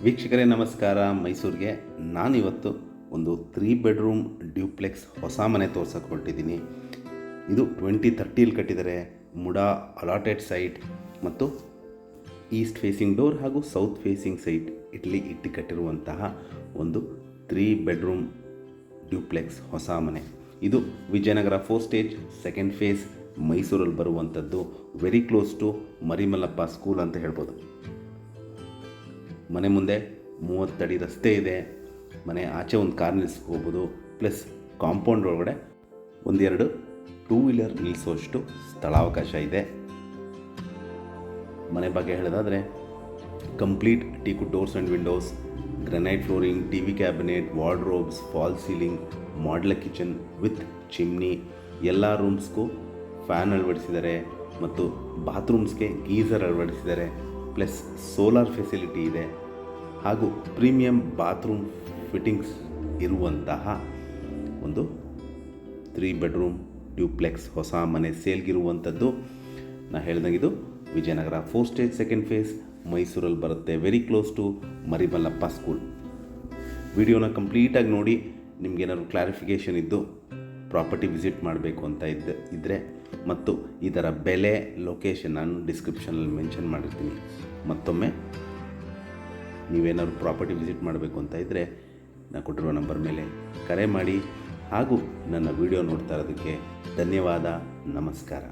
ವೀಕ್ಷಕರೇ ನಮಸ್ಕಾರ. ಮೈಸೂರಿಗೆ ನಾನಿವತ್ತು ಒಂದು 3 ಬೆಡ್ರೂಮ್ ಡ್ಯೂಪ್ಲೆಕ್ಸ್ ಹೊಸ ಮನೆ ತೋರ್ಸಕ್ಕೆ ಹೊರಟಿದ್ದೀನಿ. ಇದು 2030 ಕಟ್ಟಿದ್ದಾರೆ. ಮುಡಾ ಅಲಾಟೆಡ್ ಸೈಟ್ ಮತ್ತು ಈಸ್ಟ್ ಫೇಸಿಂಗ್ ಡೋರ್ ಹಾಗೂ ಸೌತ್ ಫೇಸಿಂಗ್ ಸೈಟ್ ಇಟ್ಟು ಕಟ್ಟಿರುವಂತಹ ಒಂದು 3 ಬೆಡ್ರೂಮ್ ಡ್ಯೂಪ್ಲೆಕ್ಸ್ ಹೊಸ ಮನೆ. ಇದು ವಿಜಯನಗರ 4 ಸ್ಟೇಜ್ 2nd ಫೇಸ್ ಮೈಸೂರಲ್ಲಿ ಬರುವಂಥದ್ದು. Very close to Marimallappa school ಅಂತ ಹೇಳ್ಬೋದು. ಮನೆ ಮುಂದೆ 30 ಅಡಿ ರಸ್ತೆ ಇದೆ. ಮನೆ ಆಚೆ ಒಂದು ಕಾರ್ ನಿಲ್ಲಿಸ್ಕೋಬೋದು. ಪ್ಲಸ್ ಕಾಂಪೌಂಡ್ ಒಳಗಡೆ ಒಂದೆರಡು 2 ವೀಲರ್ ನಿಲ್ಲಿಸೋಷ್ಟು ಸ್ಥಳಾವಕಾಶ ಇದೆ. ಮನೆ ಬಗ್ಗೆ ಹೇಳೋದಾದರೆ complete teakwood doors and windows, granite flooring, T V cabinet, wardrobes, fall ceiling, modular kitchen with chimney. ಎಲ್ಲ ರೂಮ್ಸ್ಗೂ ಫ್ಯಾನ್ ಅಳವಡಿಸಿದ್ದಾರೆ ಮತ್ತು ಬಾತ್ರೂಮ್ಸ್ಗೆ ಗೀಝರ್ ಅಳವಡಿಸಿದ್ದಾರೆ. ಪ್ಲಸ್ ಸೋಲಾರ್ ಫೆಸಿಲಿಟಿ ಇದೆ ಹಾಗೂ ಪ್ರೀಮಿಯಂ ಬಾತ್ರೂಮ್ ಫಿಟ್ಟಿಂಗ್ಸ್ ಇರುವಂತಹ ಒಂದು 3 ಬೆಡ್ರೂಮ್ ಡ್ಯೂಪ್ಲೆಕ್ಸ್ ಹೊಸ ಮನೆ ಸೇಲ್ಗಿರುವಂಥದ್ದು. ನಾನು ಹೇಳ್ದಂಗೆ ಇದು ವಿಜಯನಗರ 4 ಸ್ಟೇಜ್ 2nd ಫೇಸ್ ಮೈಸೂರಲ್ಲಿ ಬರುತ್ತೆ. Very close to Marimallappa school. ವಿಡಿಯೋನ ಕಂಪ್ಲೀಟಾಗಿ ನೋಡಿ. ನಿಮಗೇನಾದ್ರು ಕ್ಲಾರಿಫಿಕೇಷನ್ ಇದ್ದು ಪ್ರಾಪರ್ಟಿ ವಿಸಿಟ್ ಮಾಡಬೇಕು ಅಂತ ಇದ್ದರೆ ಮತ್ತು ಇದರ ಬೆಲೆ, ಲೊಕೇಶನ್ ನಾನು ಡಿಸ್ಕ್ರಿಪ್ಷನಲ್ಲಿ ಮೆನ್ಷನ್ ಮಾಡಿರ್ತೀನಿ. ಮತ್ತೊಮ್ಮೆ ನೀವೇನಾದ್ರು ಪ್ರಾಪರ್ಟಿ ವಿಸಿಟ್ ಮಾಡಬೇಕು ಅಂತ ಇದ್ದರೆ ನಾನು ಕೊಟ್ಟಿರುವ ನಂಬರ್ ಮೇಲೆ ಕರೆ ಮಾಡಿ. ಹಾಗೂ ನನ್ನ ವಿಡಿಯೋ ನೋಡ್ತಾ ಇರೋದಕ್ಕೆ ಧನ್ಯವಾದ. ನಮಸ್ಕಾರ.